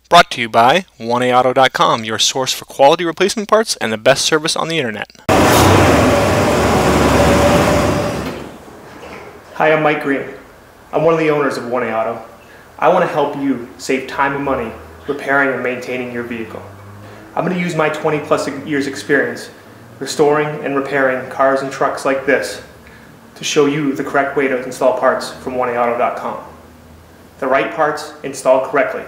Brought to you by 1AAuto.com, your source for quality replacement parts and the best service on the internet. Hi, I'm Mike Green. I'm one of the owners of 1A Auto. I want to help you save time and money repairing and maintaining your vehicle. I'm going to use my 20+ years experience restoring and repairing cars and trucks like this to show you the correct way to install parts from 1AAuto.com. The right parts installed correctly.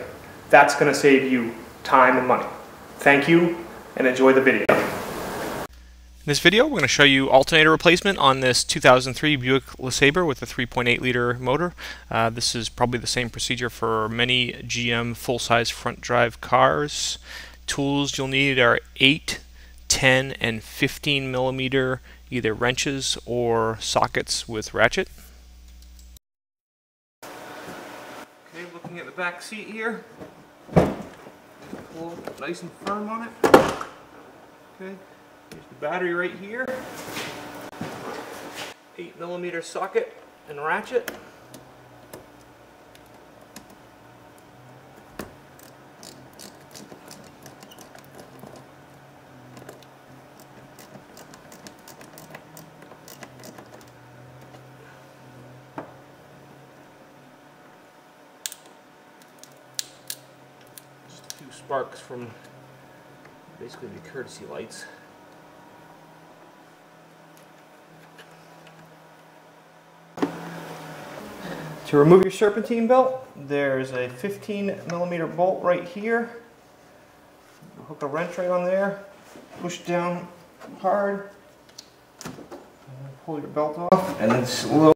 That's going to save you time and money. Thank you, and enjoy the video. In this video, we're going to show you alternator replacement on this 2003 Buick LeSabre with a 3.8 liter motor. This is probably the same procedure for many GM full-size front drive cars. Tools you'll need are 8, 10, and 15 millimeter either wrenches or sockets with ratchet. Okay, looking at the back seat here. Pull nice and firm on it. Okay, here's the battery right here. 8 millimeter socket and ratchet. Sparks from basically the courtesy lights. To remove your serpentine belt, there's a 15 millimeter bolt right here. Hook a wrench right on there, push down hard, and pull your belt off, and then slow.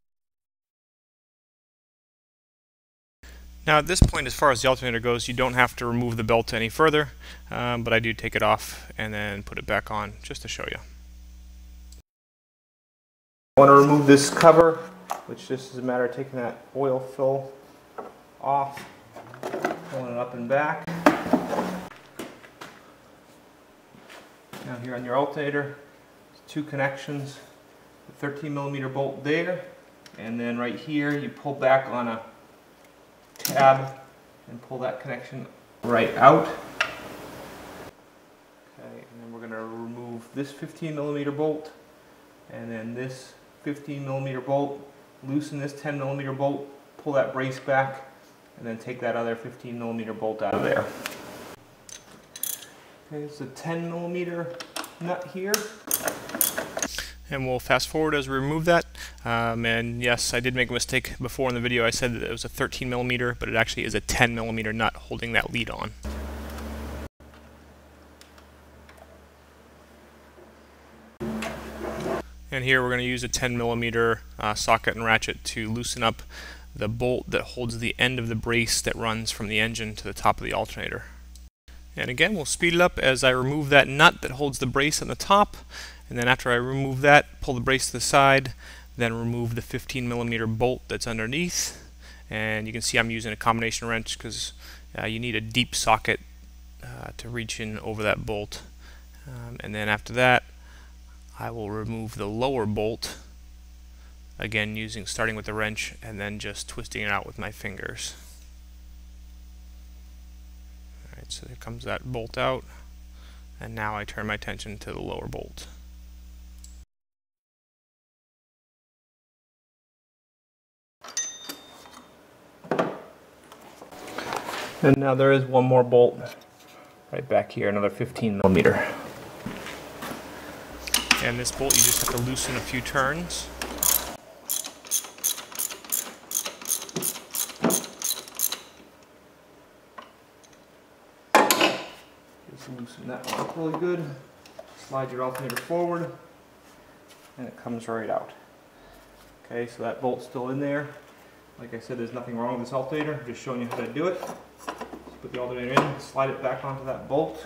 Now at this point, as far as the alternator goes, you don't have to remove the belt any further, but I do take it off and then put it back on just to show you. I want to remove this cover, which just is a matter of taking that oil fill off, pulling it up and back. Now here on your alternator, 2 connections, the 13 millimeter bolt there, and then right here you pull back on a tab and pull that connection right out. Okay, and then we're going to remove this 15 millimeter bolt and then this 15 millimeter bolt, loosen this 10 millimeter bolt, pull that brace back, and then take that other 15 millimeter bolt out of there. Okay, it's a 10 millimeter nut here. And we'll fast forward as we remove that. And yes, I did make a mistake before in the video. I said that it was a 13 millimeter, but it actually is a 10 millimeter nut holding that lead on. And here we're going to use a 10 millimeter socket and ratchet to loosen up the bolt that holds the end of the brace that runs from the engine to the top of the alternator. And again, we'll speed it up as I remove that nut that holds the brace on the top. And then after I remove that, pull the brace to the side, then remove the 15 millimeter bolt that's underneath. And you can see I'm using a combination wrench because you need a deep socket to reach in over that bolt. And then after that, I will remove the lower bolt, again starting with the wrench and then just twisting it out with my fingers. Alright, so there comes that bolt out, and now I turn my attention to the lower bolt. And now there is one more bolt right back here, another 15 millimeter. And this bolt you just have to loosen a few turns. Just loosen that one up really good. Slide your alternator forward, and it comes right out. Okay, so that bolt's still in there. Like I said, there's nothing wrong with this alternator. I'm just showing you how to do it. Just put the alternator in, slide it back onto that bolt.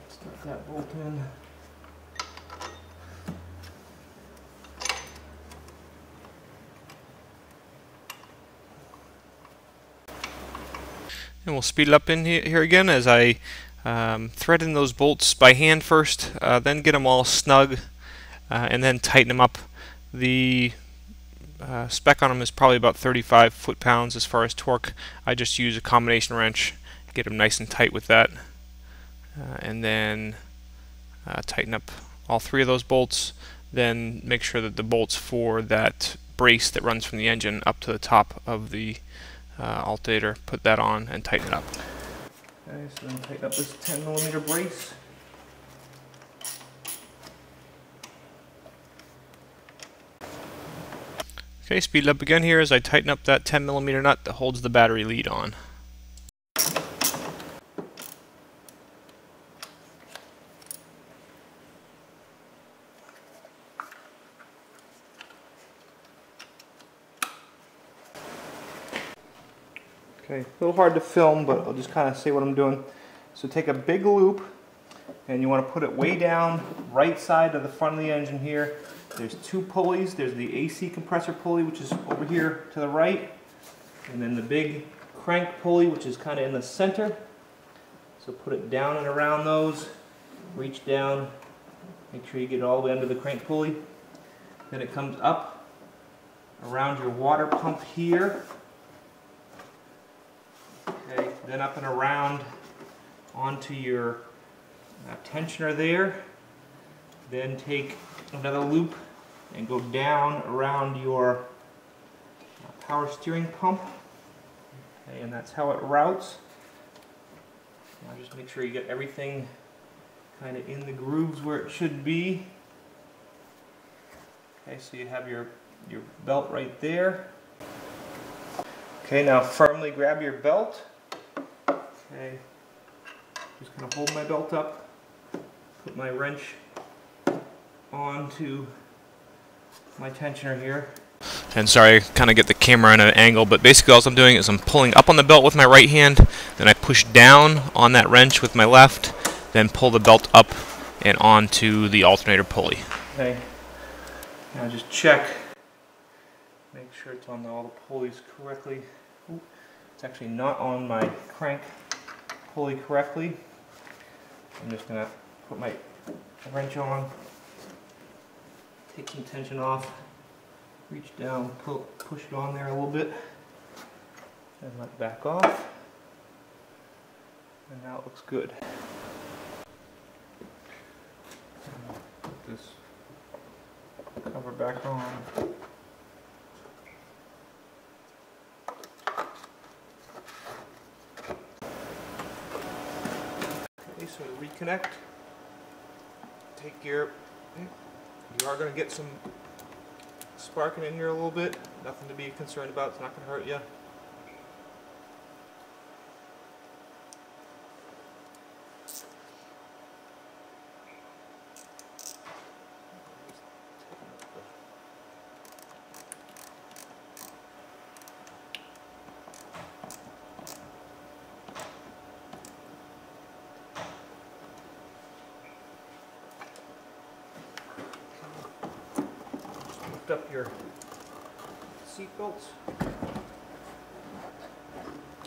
Start that bolt in. And we'll speed it up in here again as I thread in those bolts by hand first, then get them all snug, and then tighten them up. The spec on them is probably about 35 foot-pounds as far as torque. I just use a combination wrench, get them nice and tight with that, and then tighten up all three of those bolts. Then make sure that the bolts for that brace that runs from the engine up to the top of the alternator, put that on and tighten it up. Okay, so then tighten up this 10mm brace. Okay, speed it up again here as I tighten up that 10mm nut that holds the battery lead on. Okay, a little hard to film, but I'll just kind of say what I'm doing. So take a big loop, and you want to put it way down, right side of the front of the engine here. There's two pulleys. There's the AC compressor pulley, which is over here to the right, and then the big crank pulley, which is kind of in the center. So put it down and around those, reach down, make sure you get it all the way under the crank pulley. Then it comes up around your water pump here. Okay, then up and around onto your tensioner there. Then take another loop and go down around your power steering pump. Okay, and that's how it routes. Now just make sure you get everything kind of in the grooves where it should be. Okay, so you have your belt right there. Okay, now firmly grab your belt. Okay, just going to hold my belt up, put my wrench onto my tensioner here. And sorry, I kind of get the camera in an angle, but basically all I'm doing is I'm pulling up on the belt with my right hand, then I push down on that wrench with my left, then pull the belt up and onto the alternator pulley. Okay, now just check, make sure it's on all the pulleys correctly. Ooh, it's actually not on my crank pulley correctly. I'm just going to put my wrench on, take some tension off, reach down, push it on there a little bit, and let it back off. And now it looks good. Put this cover back on. Okay, so to reconnect, you are going to get some sparking in here a little bit. Nothing to be concerned about, it's not going to hurt you. Up your seat belts.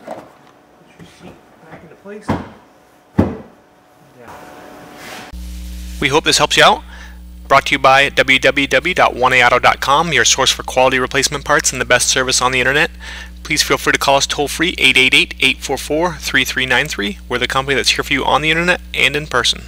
Put your seat back into place. Yeah. We hope this helps you out. Brought to you by www.oneauto.com, your source for quality replacement parts and the best service on the internet. Please feel free to call us toll-free 888-844-3393. We're the company that's here for you on the internet and in person.